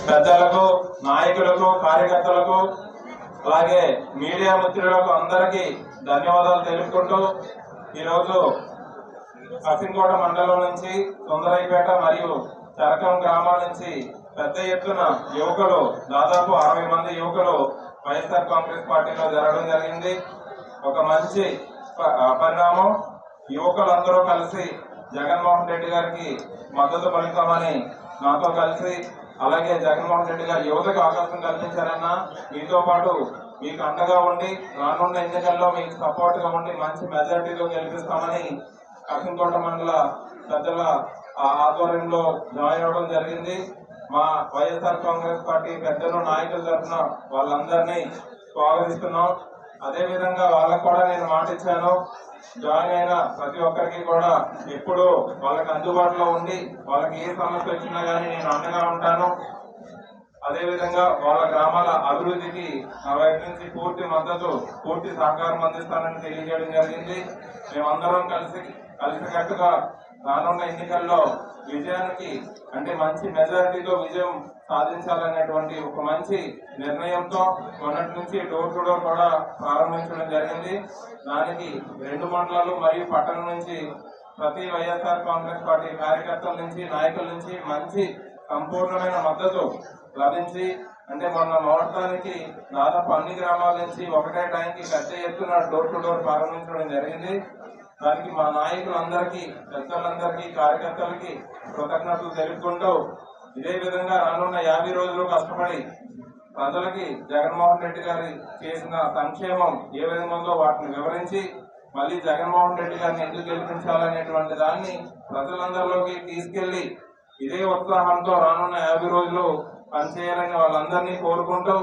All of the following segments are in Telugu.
పెద్దలకు, నాయకులకు, కార్యకర్తలకు, అలాగే మీడియా మిత్రులకు అందరికీ ధన్యవాదాలు తెలుపుకుంటూ ఈరోజు కసింకోట మండలం నుంచి సుందరైపేట మరియు చరకం గ్రామాల నుంచి పెద్ద ఎత్తున యువకులు, దాదాపు 60 మంది యువకులు వైఎస్ఆర్ కాంగ్రెస్ పార్టీలో జరగడం జరిగింది. ఒక మంచి పరిణామం. యువకులందరూ కలిసి జగన్మోహన్ రెడ్డి గారికి మద్దతు పలుకుతామని నాతో కలిసి, అలాగే జగన్మోహన్ రెడ్డి గారు యువతకు అవకాశం కల్పించారన్నా, మీతో పాటు మీకు అండగా ఉండి రానున్న ఎన్నికల్లో మీకు సపోర్ట్ గా ఉండి మంచి మెజారిటీతో గెలిపిస్తామని కసింకోట మండల పెద్దల ఆధ్వర్యంలో జాయిన్ అవ్వడం జరిగింది. మా వైఎస్ఆర్ కాంగ్రెస్ పార్టీ పెద్దలు, నాయకుల తరఫున వాళ్ళందరినీ స్వాగతిస్తున్నాం. అదే విధంగా వాళ్ళకు కూడా నేను మాట ఇచ్చాను, జాయిన్ అయిన ప్రతి ఒక్కరికి కూడా ఎప్పుడు వాళ్ళకి అందుబాటులో ఉండి వాళ్ళకి ఏ సమస్య వచ్చినా గానీ నేను అండగా ఉంటాను. అదే విధంగా వాళ్ళ గ్రామాల అభివృద్ధికి నా వైపు నుంచి పూర్తి మద్దతు, పూర్తి సహకారం అందిస్తానని తెలియజేయడం జరిగింది. మేమందరం కలిసికట్టుగా రానున్న ఎన్నికల్లో విజయానికి అంటే మంచి మెజారిటీతో విజయం సాధించాలనేటువంటి ఒక మంచి నిర్ణయంతో మొన్నటి నుంచి డోర్ టు డోర్ కూడా ప్రారంభించడం జరిగింది. దానికి 2 మండలాలు మరియు పట్టణం నుంచి ప్రతి వైఎస్ఆర్ కాంగ్రెస్ పార్టీ కార్యకర్తల నుంచి, నాయకుల నుంచి మంచి సంపూర్ణమైన మద్దతు లభించి, అంటే మొన్న ముహూర్తానికి దాదాపు అన్ని గ్రామాల నుంచి ఒకటే టైంకి పెద్ద ఎత్తున డోర్ టు డోర్ ప్రారంభించడం జరిగింది. దానికి మా నాయకులందరికీ, పెద్దలందరికీ, కార్యకర్తలకి కృతజ్ఞతలు తెలుపుకుంటూ, ఇదే విధంగా రానున్న 50 రోజులు కష్టపడి ప్రజలకి జగన్మోహన్ రెడ్డి గారి చేసిన సంక్షేమం ఏ విధంగా ఉందో వాటిని వివరించి మళ్ళీ జగన్మోహన్ రెడ్డి గారిని ఎందుకు గెలిపించాలనేటువంటి దాన్ని ప్రజలందరిలోకి తీసుకెళ్లి ఇదే ఉత్సాహంతో రానున్న 50 రోజులు పనిచేయాలని వాళ్ళందరినీ కోరుకుంటూ,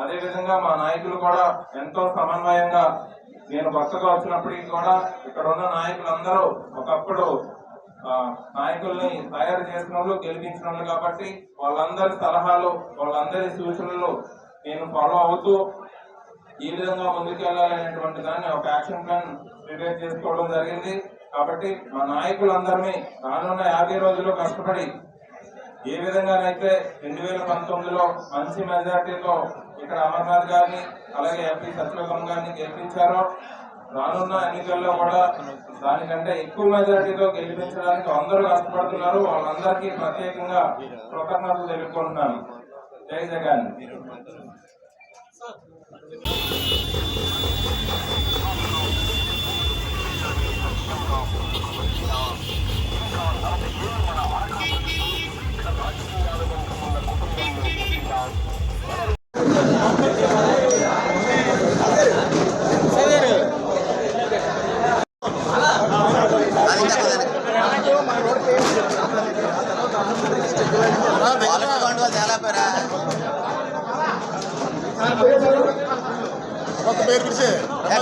అదే విధంగా మా నాయకులు కూడా ఎంతో సమన్వయంగా, నేను కొత్తగా వచ్చినప్పటికీ కూడా ఇక్కడ ఉన్న నాయకులందరూ ఒకప్పుడు నాయకుల్ని తయారు చేసిన వాళ్ళు, గెలిపించిన వాళ్ళు కాబట్టి వాళ్ళందరి సలహాలు, వాళ్ళందరి సూచనలు నేను ఫాలో అవుతూ ఈ విధంగా ముందుకెళ్లాలనేటువంటి దాన్ని ఒక యాక్షన్ ప్లాన్ ప్రిపేర్ చేసుకోవడం జరిగింది. కాబట్టి మా నాయకులందరినీ రానున్న 50 రోజులు కష్టపడి ఏ విధంగానైతే 2019లో మంచి మెజార్టీతో ఇక్కడ అమర్నాథ్ గారిని, అలాగే ఎంపీ సత్యలోకం గారిని గెలిపించారో, రానున్న ఎన్నికల్లో కూడా దానికంటే ఎక్కువ మెజార్టీతో గెలిపించడానికి అందరూ కష్టపడుతున్నారు. వాళ్ళందరికీ ప్రత్యేకంగా కృతజ్ఞతలు తెలుపుకుంటున్నాను. జై జగన్.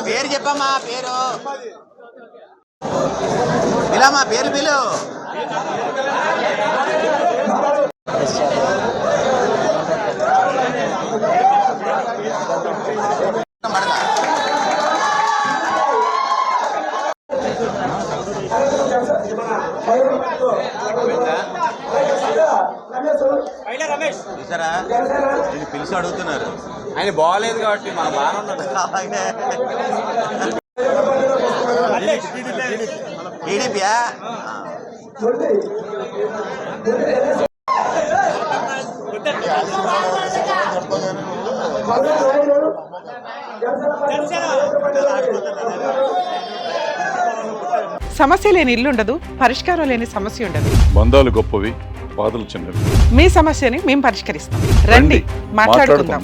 పేరు చెప్పమ్మా, పేరు పిలమ్మా, పేరు పిలు. చూసారా, ఇది పిలిచి అడుగుతున్నారు. ఆయన బాగాలేదు కాబట్టి మనం బాగానే టీడీపీయా? సమస్య లేని ఇల్లు ఉండదు, పరిష్కారం లేని సమస్య ఉండదు. బంధాలు గొప్పవి, బాధలు చిన్నవి. మీ సమస్యని మేము పరిష్కరిస్తాం. రండి, మాట్లాడుకుందాం.